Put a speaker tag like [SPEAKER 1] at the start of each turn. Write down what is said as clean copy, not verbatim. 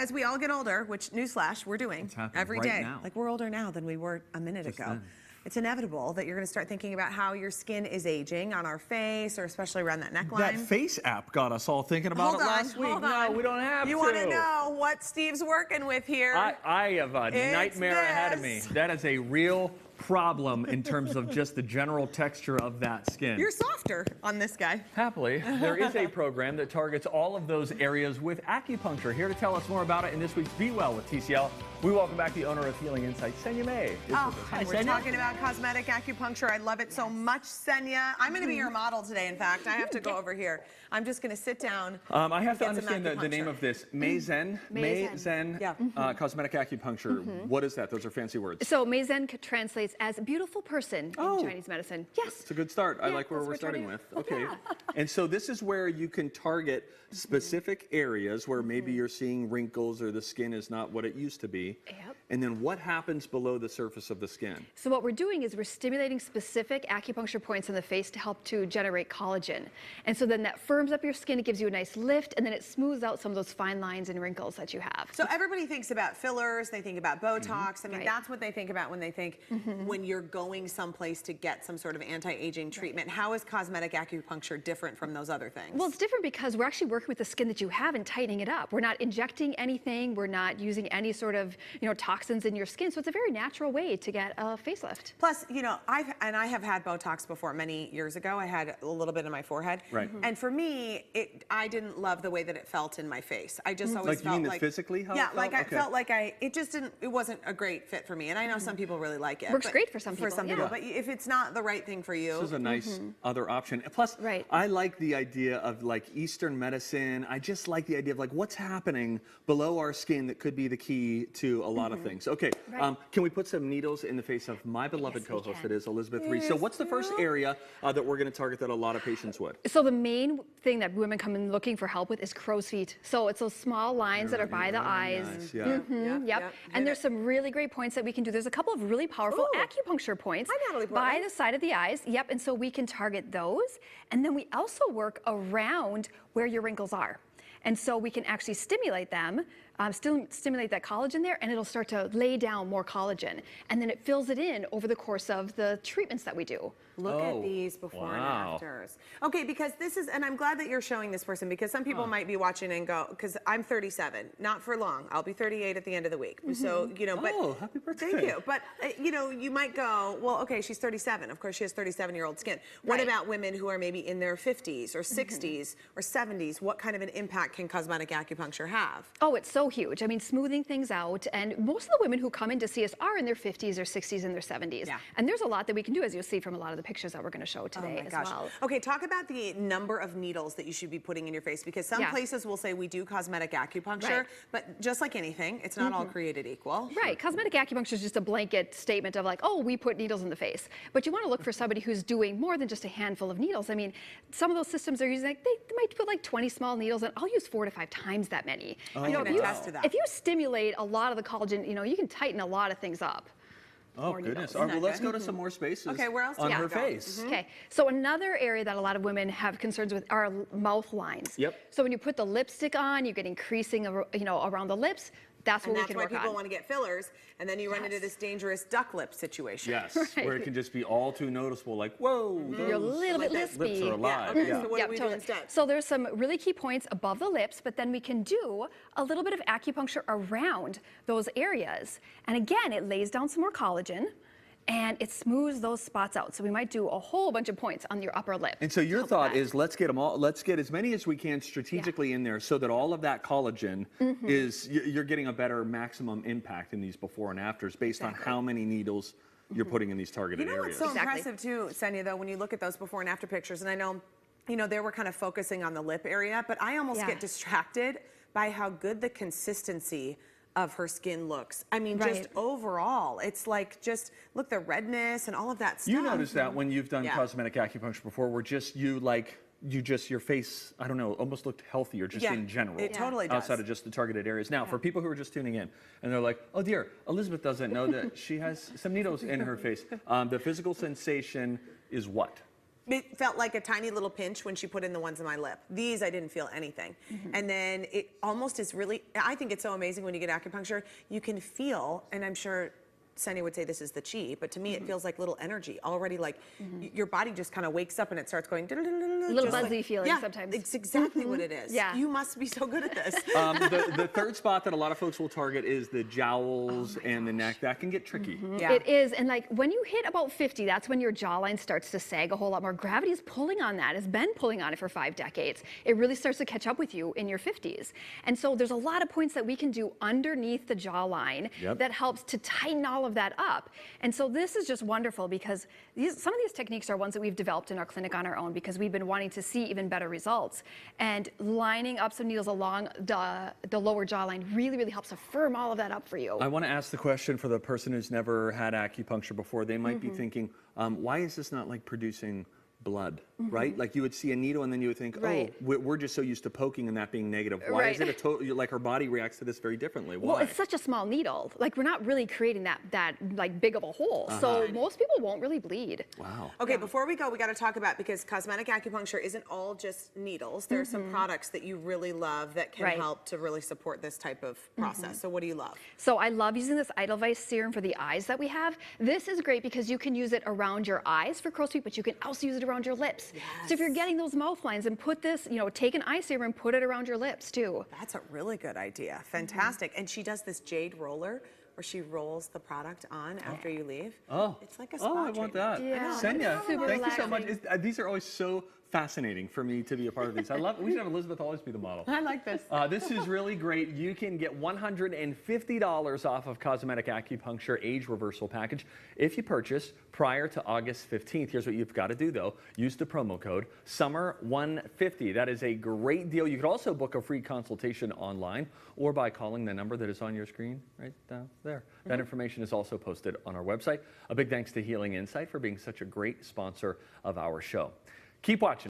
[SPEAKER 1] as we all get older, which newsflash, we're doing every day.
[SPEAKER 2] Now.
[SPEAKER 1] Like we're older now than we were a minute ago.
[SPEAKER 2] Then.
[SPEAKER 1] It's inevitable that you're going to start thinking about how your skin is aging on our face, or especially around that neckline.
[SPEAKER 2] That face app got us all thinking about it last week. No, we don't have to.
[SPEAKER 1] You want to know what Steve's working with here?
[SPEAKER 2] I have a nightmare ahead of me. That is a real problem in terms of just the general texture of that skin.
[SPEAKER 1] You're softer on this guy.
[SPEAKER 2] Happily, there is a program that targets all of those areas with acupuncture. Here to tell us more about it in this week's Be Well with TCL, we welcome back the owner of Healing Insights, Senia Mae.
[SPEAKER 1] We're talking about cosmetic acupuncture. I love it so much, Senia. I'm going to be your model today, in fact. I have to go over here. I'm just going to sit down.
[SPEAKER 2] I have to understand the name of this. Mae Zen Cosmetic Acupuncture. What is that? Those are fancy words.
[SPEAKER 3] So Mae Zen translates as beautiful person in Chinese medicine. Yes.
[SPEAKER 2] It's a good start. I like where we're starting with. Okay. And so this is where you can target specific areas where maybe you're seeing wrinkles or the skin is not what it used to be.
[SPEAKER 3] Yep.
[SPEAKER 2] And then what happens below the surface of the skin?
[SPEAKER 3] So what we're doing is we're stimulating specific acupuncture points in the face to help to generate collagen. And so then that firms up your skin, it gives you a nice lift, and then it smooths out some of those fine lines and wrinkles that you have.
[SPEAKER 1] So everybody thinks about fillers, they think about Botox. I mean, that's what they think about when they think when you're going someplace to get some sort of anti-aging treatment. How is cosmetic acupuncture different from those other things?
[SPEAKER 3] Well, it's different because we're actually working with the skin that you have and tightening it up. We're not injecting anything. We're not using any sort of, toxins in your skin. So it's a very natural way to get a facelift.
[SPEAKER 1] Plus, I have had Botox before many years ago. I had a little bit in my forehead.
[SPEAKER 2] Right.
[SPEAKER 1] And for me, I didn't love the way that it felt in my face. I just always felt
[SPEAKER 2] you mean
[SPEAKER 1] like
[SPEAKER 2] physically how
[SPEAKER 1] yeah,
[SPEAKER 2] it felt?
[SPEAKER 1] like I felt like it wasn't a great fit for me. And I know some people really like it.
[SPEAKER 3] Works great for some people.
[SPEAKER 1] But if it's not the right thing for you,
[SPEAKER 2] this is a nice other option. Plus, I like the idea of like Eastern medicine. I just like the idea of like what's happening below our skin that could be the key to a lot of things. Okay, can we put some needles in the face of my beloved co-host, that is Elizabeth Reese? So what's the first area that we're going to target that a lot of patients would?
[SPEAKER 3] So the main thing that women come in looking for help with is crow's feet. So it's those small lines that are by the eyes.
[SPEAKER 2] Nice. Yeah.
[SPEAKER 3] And there's some really great points that we can do. There's a couple of really powerful acupuncture points by the side of the eyes. Yep, and so we can target those. And then we also work around where your wrinkles are. And so we can actually stimulate them, stimulate that collagen there, and it'll start to lay down more collagen. And then it fills it in over the course of the treatments that we do.
[SPEAKER 1] Look at these before and afters. Okay, because this is, and I'm glad that you're showing this person, because some people might be watching and go, because I'm 37, not for long. I'll be 38 at the end of the week. So, but
[SPEAKER 2] happy birthday.
[SPEAKER 1] Thank you. But, you might go, well, okay, she's 37. Of course, she has 37-year-old skin. What about women who are maybe in their 50s or 60s or 70s? What kind of an impact can cosmetic acupuncture have?
[SPEAKER 3] Oh, it's so huge. I mean, smoothing things out. And most of the women who come in to see us are in their 50s or 60s and their 70s. Yeah. And there's a lot that we can do, as you'll see from a lot of the pictures that we're going to show today as well.
[SPEAKER 1] Okay, talk about the number of needles that you should be putting in your face, because some places will say we do cosmetic acupuncture, but just like anything, it's not all created equal.
[SPEAKER 3] Right. Cosmetic acupuncture is just a blanket statement of like, oh, we put needles in the face. But you want to look for somebody who's doing more than just a handful of needles. I mean, some of those systems are using, they might put like 20 small needles, and I'll use 4 to 5 times that many.
[SPEAKER 1] I can attest to that.
[SPEAKER 3] If you stimulate a lot of the collagen, you can tighten a lot of things up.
[SPEAKER 2] Oh, goodness. All right, well, let's go to some more spaces on her face.
[SPEAKER 3] Okay, so another area that a lot of women have concerns with are mouth lines.
[SPEAKER 2] Yep.
[SPEAKER 3] So when you put the lipstick on, you get increasing, around the the That's what we can work on.
[SPEAKER 1] That's why people want to get fillers, and then you run into this dangerous duck lip situation.
[SPEAKER 2] Yes, where it can just be all too noticeable, like, whoa,
[SPEAKER 3] you're a little bit lispy.
[SPEAKER 2] Lips are alive.
[SPEAKER 1] So what do we do instead?
[SPEAKER 3] So there's some really key points above the lips, but then we can do a little bit of acupuncture around those areas. And again, it lays down some more collagen, and it smooths those spots out. So we might do a whole bunch of points on your upper lip.
[SPEAKER 2] And so your thought is, let's get them all, let's get as many as we can strategically in there, so that all of that collagen is, you're getting a better maximum impact in these before and afters based on how many needles you're putting in these targeted areas.
[SPEAKER 1] What's so impressive too, Senia, though, when you look at those before and after pictures, and I know, they were kind of focusing on the lip area, but I almost get distracted by how good the consistency of her skin looks. I mean, just overall, it's like, just look, the redness and all of that stuff.
[SPEAKER 2] You notice that when you've done cosmetic acupuncture before, where just your face, I don't know, almost looked healthier just in general.
[SPEAKER 1] It totally does.
[SPEAKER 2] Outside of just the targeted areas. Now, for people who are just tuning in and they're like, oh dear, Elizabeth doesn't know that she has some needles in her face. The physical sensation is what?
[SPEAKER 1] It felt like a tiny little pinch when she put in the ones in my lip. These, I didn't feel anything. And then it almost is really, I think it's so amazing when you get acupuncture, you can feel, and I'm sure Senia would say this is the chi, but to me it feels like little energy already, like your body just kind of wakes up and it starts going.
[SPEAKER 3] A little buzzy feeling sometimes.
[SPEAKER 1] It's exactly what it is.
[SPEAKER 3] Yeah.
[SPEAKER 1] You must be so good at this.
[SPEAKER 2] The third spot that a lot of folks will target is the jowls and the neck. That can get tricky.
[SPEAKER 1] Yeah.
[SPEAKER 3] It is, and like when you hit about 50, that's when your jawline starts to sag a whole lot more. Gravity is pulling on that, has been pulling on it for 5 decades. It really starts to catch up with you in your 50s. And so there's a lot of points that we can do underneath the jawline that helps to tighten all of that up. And so this is just wonderful because some of these techniques are ones that we've developed in our clinic on our own because we've been wanting to see even better results. And lining up some needles along the lower jawline really, really helps to firm all of that up for you.
[SPEAKER 2] I want to ask the question for the person who's never had acupuncture before. They might be thinking, why is this not like producing blood, right? Like you would see a needle and then you would think, oh, we're just so used to poking and that being negative. Why is it a total, like her body reacts to this very differently? Why?
[SPEAKER 3] Well, it's such a small needle. Like we're not really creating that like big of a hole. So most people won't really bleed.
[SPEAKER 2] Wow.
[SPEAKER 1] Okay, before we go, we got to talk about, because cosmetic acupuncture isn't all just needles. There are some products that you really love that can help to really support this type of process. So what do you love?
[SPEAKER 3] So I love using this Edelweiss serum for the eyes that we have. This is great because you can use it around your eyes for crow's feet, but you can also use it around your lips. So if you're getting those mouth lines, and put this, take an eye serum and put it around your lips too.
[SPEAKER 1] That's a really good idea. Fantastic. And she does this jade roller where she rolls the product on after you leave.
[SPEAKER 2] Oh,
[SPEAKER 1] it's like a spa
[SPEAKER 2] I want that.
[SPEAKER 3] Yeah.
[SPEAKER 2] Senia,
[SPEAKER 3] Super
[SPEAKER 2] thank you so much.
[SPEAKER 3] relaxing.
[SPEAKER 2] These are always so fascinating for me to be a part of these. I love it. We should have Elizabeth always be the model.
[SPEAKER 1] I like this.
[SPEAKER 2] This is really great. You can get $150 off of Cosmetic Acupuncture Age Reversal Package if you purchase prior to August 15th. Here's what you've got to do, though. Use the promo code SUMMER150. That is a great deal. You could also book a free consultation online or by calling the number that is on your screen right down there. That information is also posted on our website. A big thanks to Healing Insight for being such a great sponsor of our show. Keep watching.